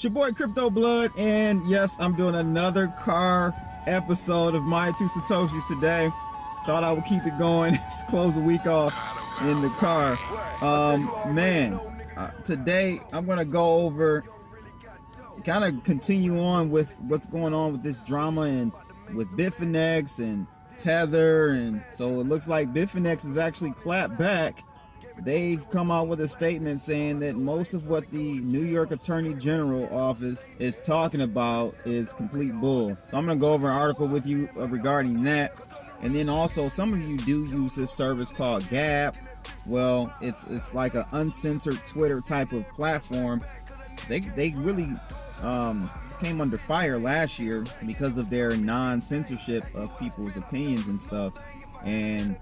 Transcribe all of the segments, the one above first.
It's your boy Crypto Blood, and yes, I'm doing another car episode of My Two Satoshis today. Thought I would keep it going, close the week off in the car. Today I'm gonna go over, kind of continue on with what's going on with this drama and with Bitfinex and Tether, and so it looks like Bitfinex has actually clapped back. They've come out with a statement saying that most of what the New York Attorney General office is talking about is complete bull. So I'm going to go over an article with you regarding that. And then also, some of you do use this service called Gab. Well, it's like an uncensored Twitter type of platform. They really came under fire last year because of their non-censorship of people's opinions and stuff. And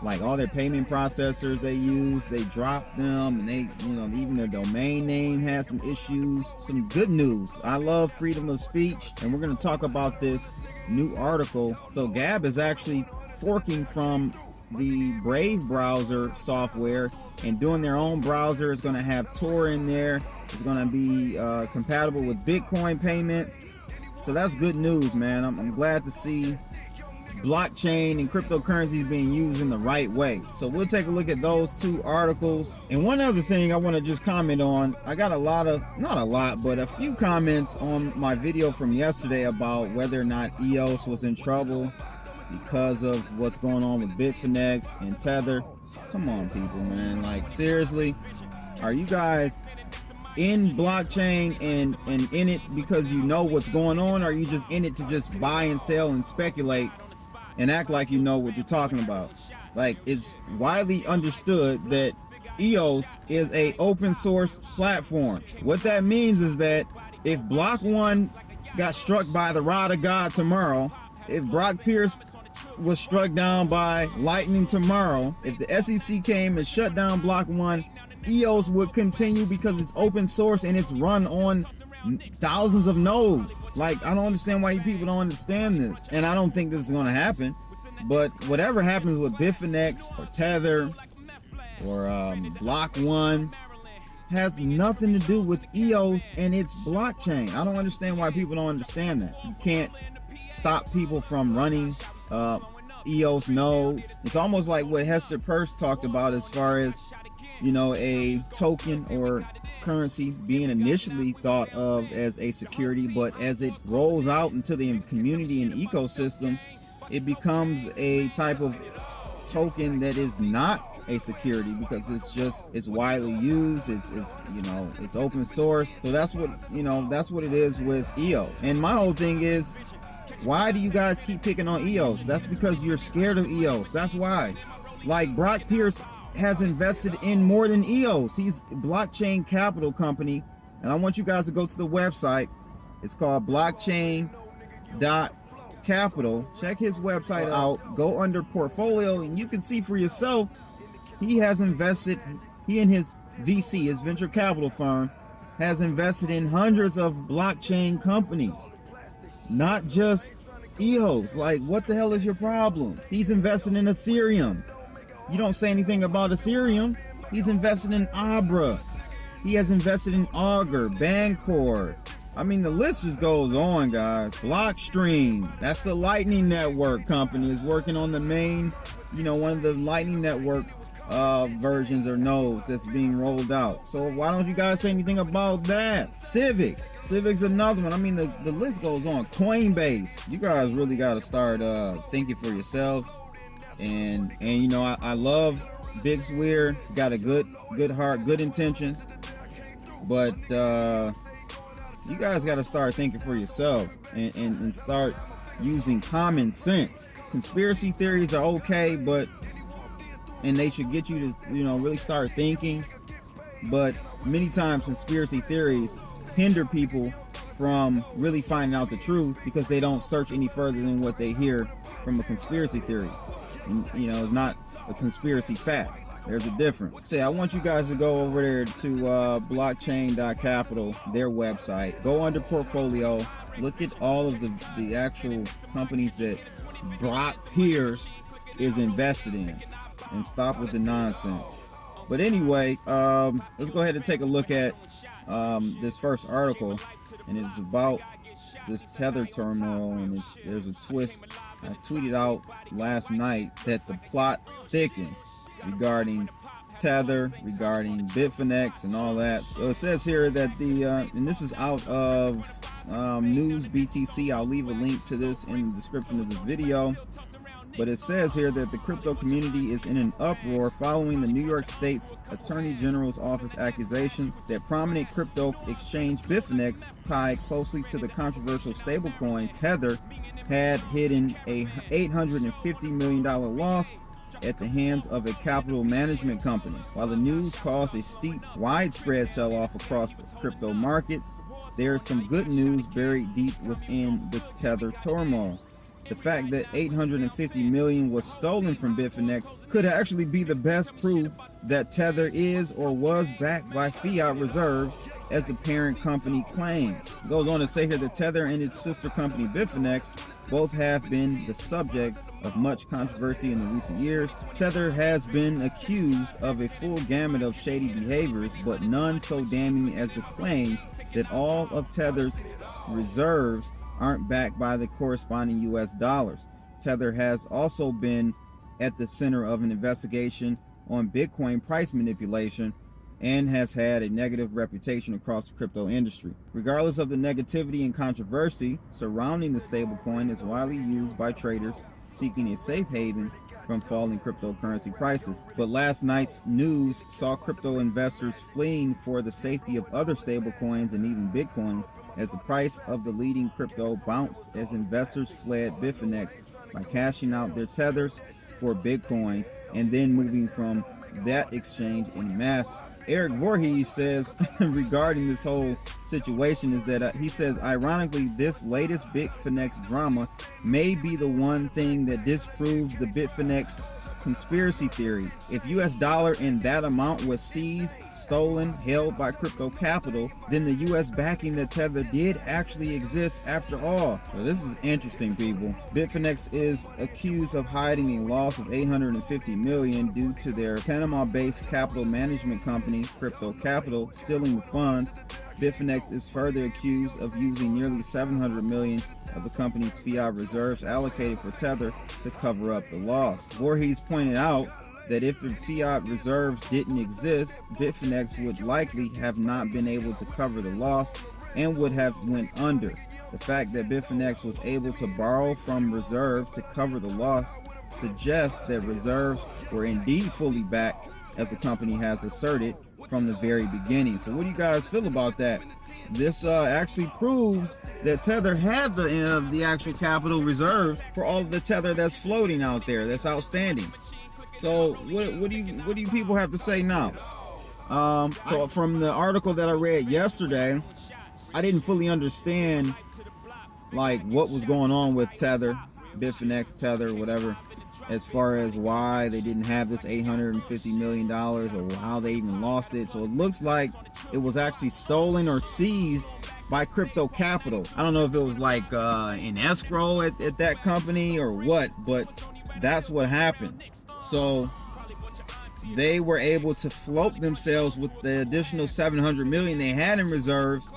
like all their payment processors they use, they dropped them, and they, even their domain name has some issues. Some good news. I love freedom of speech, and we're going to talk about this new article. So Gab is actually forking from the Brave browser software and doing their own browser. It's going to have Tor in there. It's going to be compatible with Bitcoin payments. So that's good news, man. I'm glad to see blockchain and cryptocurrencies being used in the right way. So we'll take a look at those two articles. And one other thing I want to just comment on, I got a few comments on my video from yesterday about whether or not EOS was in trouble because of what's going on with Bitfinex and Tether. Come on, people, man. Like, seriously, are you guys in blockchain and in it because you know what's going on, or are you just in it to just buy and sell and speculate and act like you know what you're talking about? Like, it's widely understood that EOS is a open source platform. What that means is that if Block 1 got struck by the rod of God tomorrow, if Brock Pierce was struck down by lightning tomorrow, if the SEC came and shut down Block 1, EOS would continue because it's open source and it's run on thousands of nodes. Like, I don't understand why you people don't understand this, and I don't think this is going to happen. But whatever happens with Bitfinex or Tether or Block 1 has nothing to do with EOS and its blockchain. I don't understand why people don't understand that. You can't stop people from running EOS nodes. It's almost like what Hester Peirce talked about as far as, a token or currency being initially thought of as a security, but as it rolls out into the community and ecosystem, it becomes a type of token that is not a security because it's widely used. It's open source. So that's what it is with EOS. And my whole thing is, why do you guys keep picking on EOS? That's because you're scared of EOS. That's why. Like, Brock Pierce has invested in more than EOS. He's a blockchain capital company, and I want you guys to go to the website. It's called blockchain.capital. Check his website out. Go under portfolio, and you can see for yourself he has invested. He and his VC, his venture capital firm, has invested in hundreds of blockchain companies, not just EOS. Like, what the hell is your problem? He's invested in Ethereum. You don't say anything about Ethereum. He's invested in Abra. He has invested in Augur, Bancor. I mean, the list just goes on, guys. Blockstream, that's the Lightning Network company, is working on the main, one of the Lightning Network versions or nodes that's being rolled out. So why don't you guys say anything about that? Civic's another one. I mean, the list goes on. Coinbase. You guys really got to start thinking for yourselves. And I love Big Swear. Got a good heart, good intentions, but you guys got to start thinking for yourself and start using common sense. Conspiracy theories are okay, and they should get you to really start thinking, but many times conspiracy theories hinder people from really finding out the truth because they don't search any further than what they hear from a conspiracy theory. And, it's not a conspiracy fact. There's a difference. Say, I want you guys to go over there to blockchain.capital, their website. Go under portfolio. Look at all of the actual companies that Brock Pierce is invested in, and stop with the nonsense. But anyway, let's go ahead and take a look at this first article, and it's about this Tether turmoil, and there's a twist. I tweeted out last night that the plot thickens regarding Tether, regarding Bitfinex and all that. So it says here that and this is out of News BTC. I'll leave a link to this in the description of this video. But it says here that the crypto community is in an uproar following the New York State's Attorney General's office accusation that prominent crypto exchange Bitfinex, tied closely to the controversial stablecoin Tether, had hidden a $850 million loss at the hands of a capital management company. While the news caused a steep, widespread sell-off across the crypto market, there is some good news buried deep within the Tether turmoil. The fact that $850 million was stolen from Bitfinex could actually be the best proof that Tether is or was backed by fiat reserves, as the parent company claims. It goes on to say here that Tether and its sister company Bitfinex both have been the subject of much controversy in the recent years. Tether has been accused of a full gamut of shady behaviors, but none so damning as the claim that all of Tether's reserves aren't backed by the corresponding US dollars. Tether has also been at the center of an investigation on Bitcoin price manipulation and has had a negative reputation across the crypto industry. Regardless of the negativity and controversy surrounding the stablecoin, is widely used by traders seeking a safe haven from falling cryptocurrency prices. But last night's news saw crypto investors fleeing for the safety of other stablecoins and even Bitcoin, as the price of the leading crypto bounced as investors fled Bitfinex by cashing out their tethers for Bitcoin and then moving from that exchange en masse. Eric Voorhees says regarding this whole situation is that he says, ironically, this latest Bitfinex drama may be the one thing that disproves the Bitfinex conspiracy theory. If US dollar in that amount was seized, stolen, held by crypto capital, then the US backing that Tether did actually exist after all. So this is interesting, people. Bitfinex is accused of hiding a loss of $850 million due to their Panama-based capital management company, Crypto Capital, stealing the funds. Bitfinex is further accused of using nearly $700 million of the company's fiat reserves allocated for Tether to cover up the loss. Voorhees pointed out that if the fiat reserves didn't exist, Bitfinex would likely have not been able to cover the loss and would have went under. The fact that Bitfinex was able to borrow from reserve to cover the loss suggests that reserves were indeed fully backed, as the company has asserted from the very beginning. So what do you guys feel about that? This actually proves that Tether had the actual capital reserves for all of the Tether that's floating out there, that's outstanding. So what do you people have to say now? So from the article that I read yesterday, I didn't fully understand like what was going on with Tether, Bitfinex, Tether, whatever, as far as why they didn't have this $850 million or how they even lost it. So it looks like it was actually stolen or seized by crypto capital. I don't know if it was like in escrow at that company or what, but that's what happened. So they were able to float themselves with the additional $700 million they had in reserves,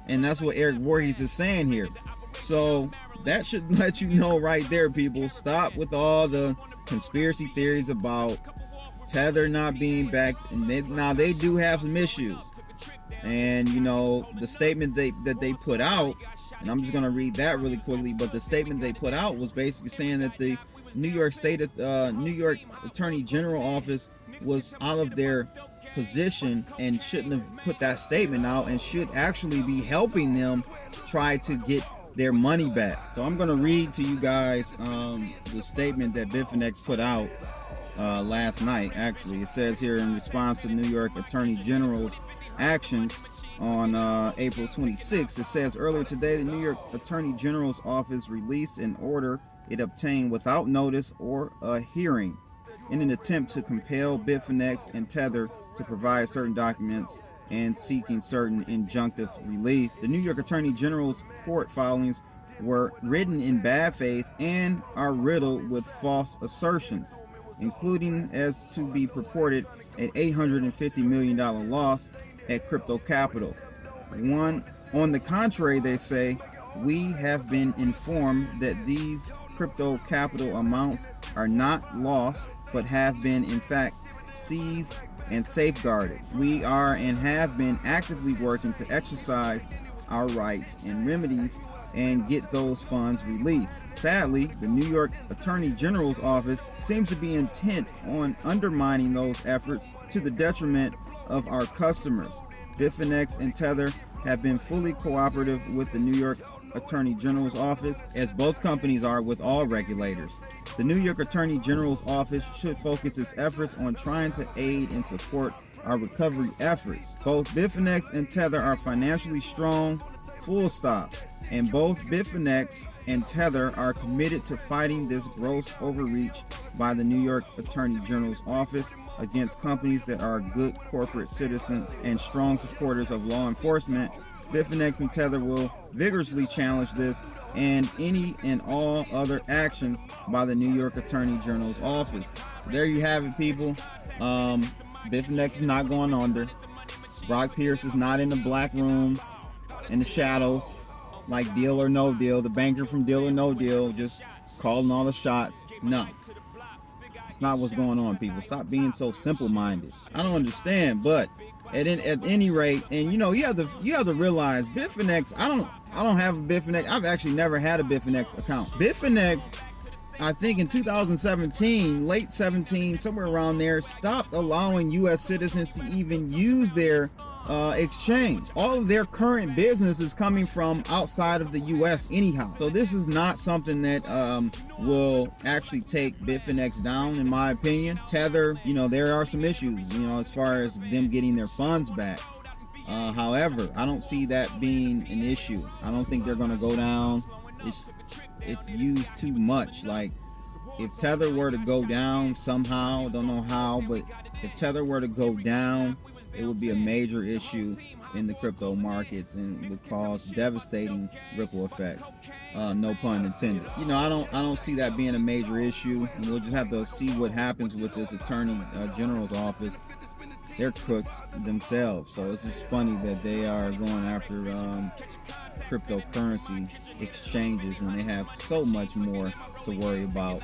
and that's what Eric Voorhees is saying here. So that should let you know right there, people. Stop with all the conspiracy theories about Tether not being backed. And now they do have some issues, and you know the statement that they put out, and I'm just gonna read that really quickly. But the statement they put out was basically saying that the New York Attorney General office was out of their position and shouldn't have put that statement out, and should actually be helping them try to get their money back. So I'm going to read to you guys the statement that Bitfinex put out last night. Actually, it says here, in response to New York Attorney General's actions on April 26th, it says, earlier today, the New York Attorney General's office released an order it obtained without notice or a hearing in an attempt to compel Bitfinex and Tether to provide certain documents and seeking certain injunctive relief. The New York Attorney General's court filings were written in bad faith and are riddled with false assertions. including as to be purported an $850 million loss at Crypto Capital. On the contrary, they say, we have been informed that these Crypto Capital amounts are not lost, but have been in fact seized and safeguarded. We are and have been actively working to exercise our rights and remedies and get those funds released. Sadly, the New York Attorney General's office seems to be intent on undermining those efforts to the detriment of our customers. Bitfinex and Tether have been fully cooperative with the New York Attorney General's office, as both companies are with all regulators. The New York Attorney General's office should focus its efforts on trying to aid and support our recovery efforts. Both Bitfinex and Tether are financially strong, full stop, and both Bitfinex and Tether are committed to fighting this gross overreach by the New York Attorney General's office against companies that are good corporate citizens and strong supporters of law enforcement. Bitfinex and Tether will vigorously challenge this and any and all other actions by the New York Attorney General's office. So there you have it, people. Bitfinex is not going under. Brock Pierce is not in the black room in the shadows like Deal or No Deal, the banker from Deal or No Deal, just calling all the shots. No. It's not what's going on, people. Stop being so simple-minded. I don't understand, but at any rate, and you have to realize Bitfinex. I don't have a Bitfinex. I've actually never had a Bitfinex account. Bitfinex, I think in 2017, late 17, somewhere around there, stopped allowing U.S. citizens to even use their exchange. All of their current business is coming from outside of the U.S. anyhow. So this is not something that will actually take Bitfinex down, in my opinion. Tether, there are some issues, as far as them getting their funds back. However, I don't see that being an issue. I don't think they're going to go down. It's used too much. Like, if Tether were to go down somehow, don't know how, but if Tether were to go down, it would be a major issue in the crypto markets and would cause devastating ripple effects. No pun intended. I don't see that being a major issue, and we'll just have to see what happens with this Attorney General's office. They're crooks themselves, so it's just funny that they are going after cryptocurrency exchanges when they have so much more to worry about.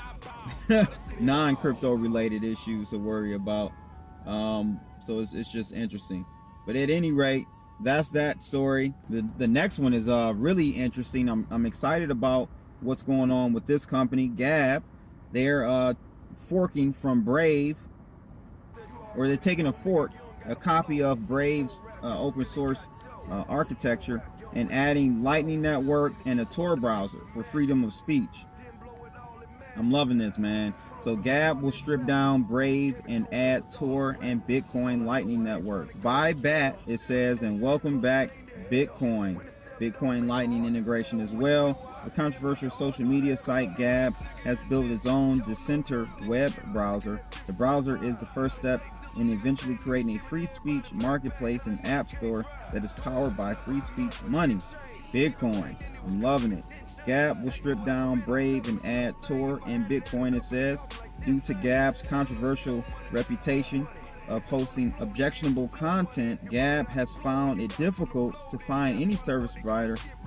Non-crypto related issues to worry about. So it's just interesting. But at any rate, that's that story. The next one is really interesting. I'm excited about what's going on with this company, Gab. They're forking from Brave, or they're taking a copy of Brave's open source architecture and adding Lightning Network and a Tor browser for freedom of speech. I'm loving this, man. So Gab will strip down Brave and add Tor and Bitcoin Lightning Network. Buy BAT, it says, and welcome back Bitcoin. Bitcoin Lightning integration as well. The controversial social media site Gab has built its own Dissenter web browser. The browser is the first step in eventually creating a free speech marketplace and app store that is powered by free speech money. Bitcoin. I'm loving it. Gab will strip down Brave and add Tor and Bitcoin, it says. Due to Gab's controversial reputation of hosting objectionable content, Gab has found it difficult to find any service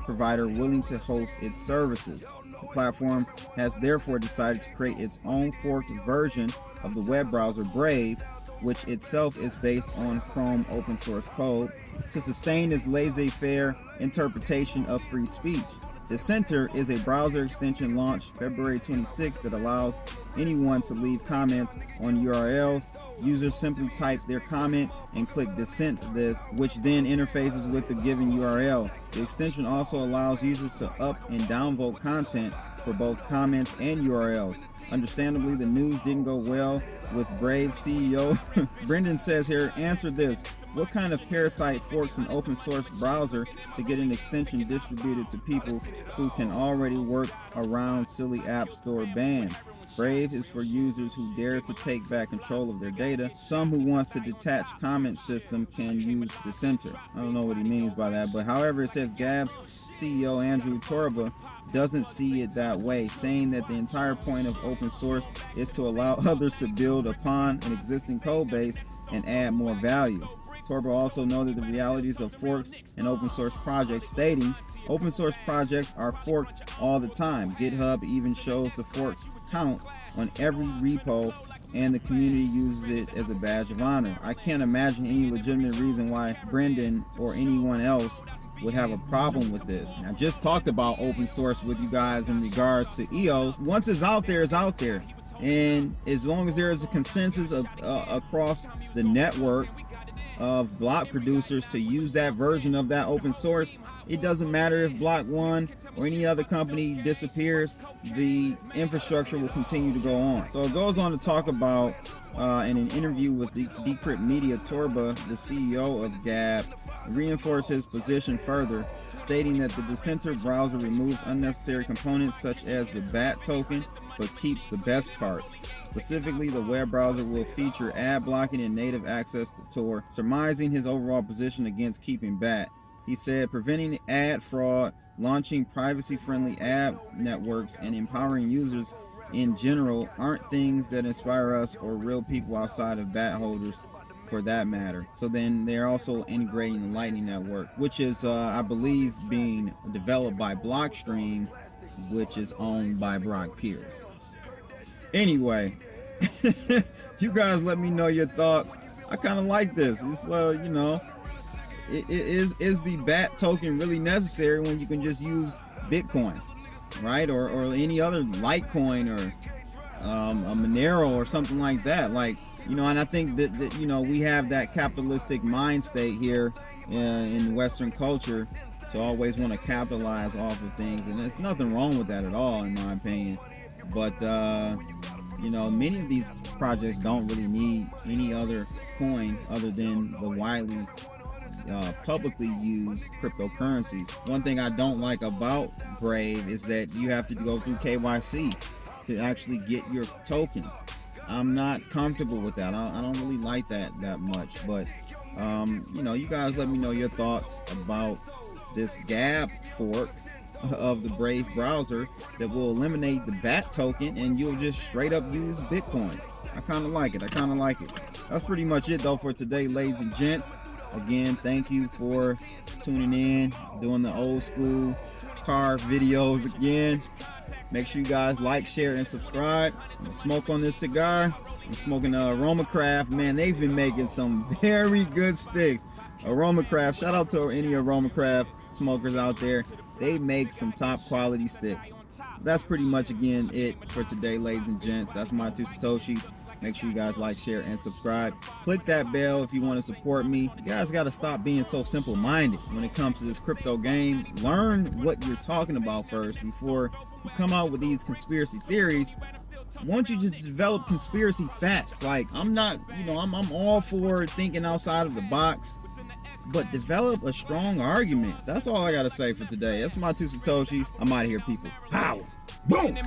provider willing to host its services. The platform has therefore decided to create its own forked version of the web browser Brave, which itself is based on Chrome open source code, to sustain its laissez-faire interpretation of free speech. Dissenter is a browser extension launched February 26 that allows anyone to leave comments on URLs. Users simply type their comment and click dissent this, which then interfaces with the given URL. The extension also allows users to up and downvote content for both comments and URLs. Understandably, the news didn't go well with Brave CEO. Brendan says here, answer this. What kind of parasite forks an open source browser to get an extension distributed to people who can already work around silly app store bans? Brave is for users who dare to take back control of their data. Some who wants to detach comment system can use Decenter. I don't know what he means by that, but however, it says Gab's CEO Andrew Torba doesn't see it that way, saying that the entire point of open source is to allow others to build upon an existing code base and add more value. Torba also noted the realities of forks and open source projects, stating, "Open source projects are forked all the time. GitHub even shows the fork count on every repo, and the community uses it as a badge of honor. I can't imagine any legitimate reason why Brendan or anyone else would have a problem with this." I just talked about open source with you guys in regards to EOS. Once it's out there, it's out there. And as long as there is a consensus across the network of block producers to use that version of that open source, it doesn't matter if Block One or any other company disappears, the infrastructure will continue to go on. So it goes on to talk about in an interview with Decrypt Media, Torba, the CEO of Gab, reinforced his position further, stating that the Decenter browser removes unnecessary components such as the BAT token, but keeps the best parts. Specifically, the web browser will feature ad blocking and native access to Tor, surmising his overall position against keeping BAT. He said, "Preventing ad fraud, launching privacy-friendly ad networks, and empowering users in general aren't things that inspire us or real people outside of BAT holders for that matter." So then they're also integrating the Lightning Network, which is, I believe, being developed by Blockstream, which is owned by Brock Pierce. Anyway, you guys let me know your thoughts. I kind of like this. It's, you know, is the BAT token really necessary when you can just use Bitcoin, right? Or any other Litecoin or a Monero or something like that. Like, you know, and I think that you know, we have that capitalistic mind state here in Western culture to always want to capitalize off of things, and there's nothing wrong with that at all, in my opinion. But you know, many of these projects don't really need any other coin other than the widely publicly used cryptocurrencies. One thing I don't like about Brave is that you have to go through KYC to actually get your tokens. I'm not comfortable with that. I don't really like that much. But you know, you guys let me know your thoughts about this Gab fork of the Brave browser that will eliminate the BAT token and you'll just straight up use Bitcoin. I kind of like it. That's pretty much it though for today, ladies and gents. Again, thank you for tuning in, doing the old school car videos again. Make sure you guys like, share, and subscribe. I'm gonna smoke on this cigar. I'm smoking Aromacraft. Man, they've been making some very good sticks. Aromacraft, shout out to any Aromacraft smokers out there. They make some top quality sticks. That's pretty much again it for today, ladies and gents. That's my 2 Satoshis. Make sure you guys like, share, and subscribe. Click that bell if you want to support me. You guys got to stop being so simple-minded when it comes to this crypto game. Learn what you're talking about first before you come out with these conspiracy theories. I want you to develop conspiracy facts. Like, I'm not, you know, I'm all for thinking outside of the box, but develop a strong argument. That's all I gotta say for today. That's my 2 Satoshis. I'm out of here, people. Power. Boom.